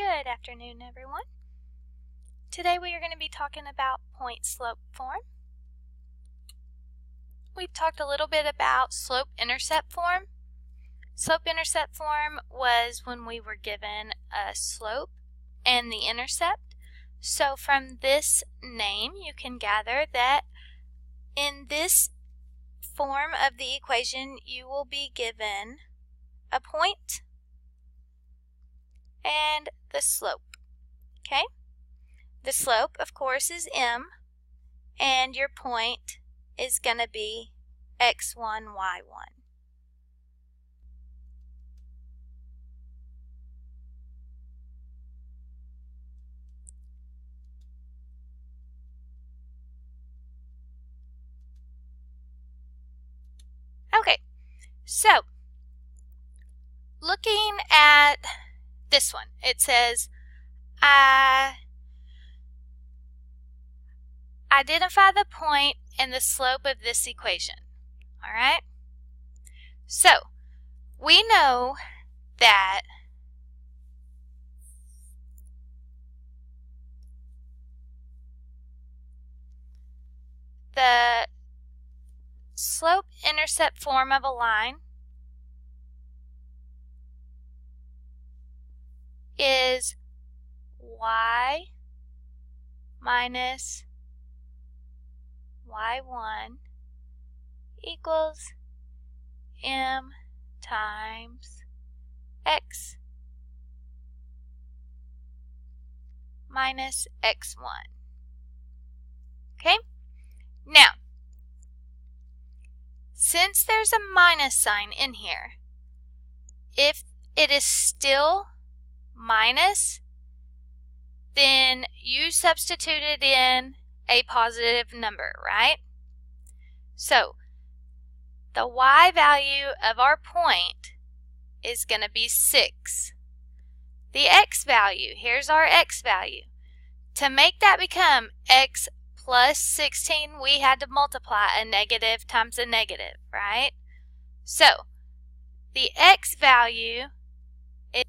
Good afternoon, everyone. Today we are going to be talking about point-slope form. We've talked a little bit about slope-intercept form. Slope-intercept form was when we were given a slope and the intercept. So from this name, you can gather that in this form of the equation, you will be given a point and the slope. Okay? The slope, of course, is m, and your point is going to be x1, y1. Okay, so looking at this one, it says, identify the point and the slope of this equation. All right? So, we know that the slope-intercept form of a line is y minus y1 equals m times x minus x1. Okay? Now, since there's a minus sign in here, if it is still minus, then you substituted in a positive number, right? So, the y value of our point is going to be 6. The x value, here's our x value. To make that become x plus 16, we had to multiply a negative times a negative, right? So, the x value is,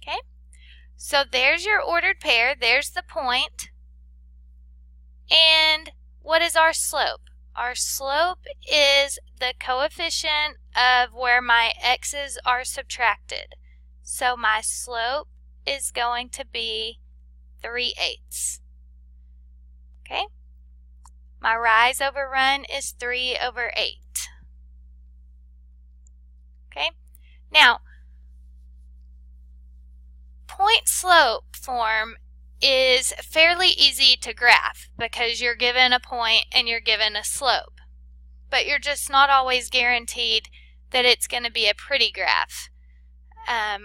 okay? So there's your ordered pair, there's the point. And what is our slope? Our slope is the coefficient of where my x's are subtracted. So my slope is going to be 3/8. Okay? My rise over run is 3/8. Okay? Now, point slope form is fairly easy to graph because you're given a point and you're given a slope. But you're just not always guaranteed that it's going to be a pretty graph,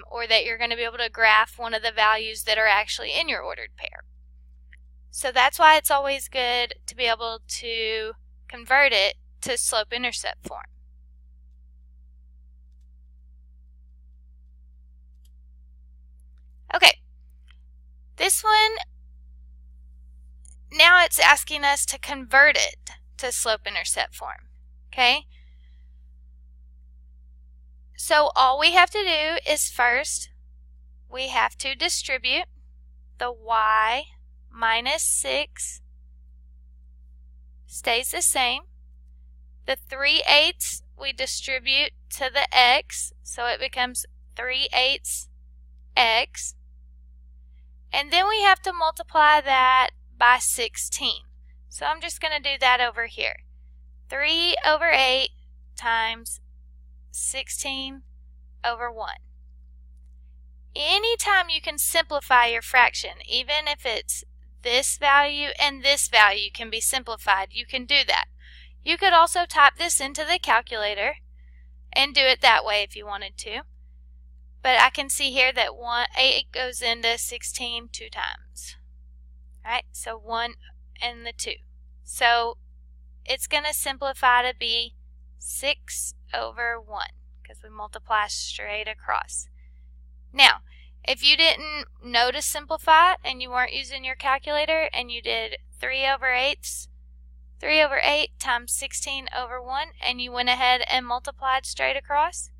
or that you're going to be able to graph one of the values that are actually in your ordered pair. So that's why it's always good to be able to convert it to slope-intercept form. Okay, this one, now it's asking us to convert it to slope-intercept form, okay? So all we have to do is first, we have to distribute the y minus 6 stays the same. The 3/8 we distribute to the x, so it becomes 3/8 x. And then we have to multiply that by 16. So I'm just going to do that over here. 3/8 times 16/1. Anytime you can simplify your fraction, even if it's this value and this value can be simplified, you can do that. You could also type this into the calculator and do it that way if you wanted to. But I can see here that 8 goes into 16 2 times. Right? So 1 and the 2. So it's going to simplify to be 6/1 because we multiply straight across. Now, if you didn't know to simplify and you weren't using your calculator and you did 3/8 times 16/1 and you went ahead and multiplied straight across,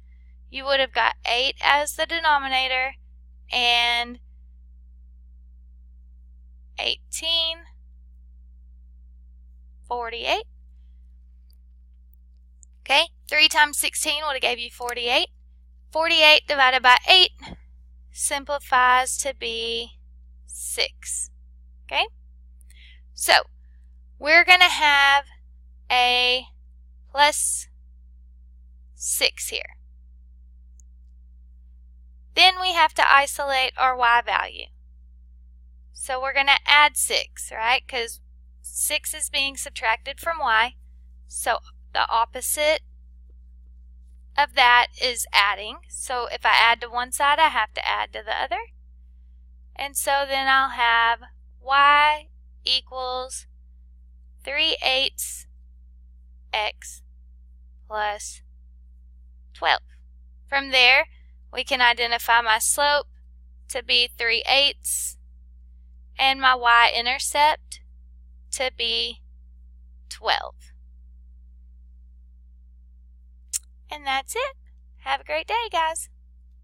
you would have got 8 as the denominator and 18, 48. Okay, 3 times 16 would have gave you 48. 48 divided by 8 simplifies to be 6. Okay, so we're going to have a plus 6 here. Then we have to isolate our y value. So we're going to add 6, right? Because 6 is being subtracted from y. So the opposite of that is adding. So if I add to one side, I have to add to the other. And so then I'll have y equals 3/8 x plus 12. From there, we can identify my slope to be 3/8 and my y-intercept to be 12. And that's it. Have a great day, guys.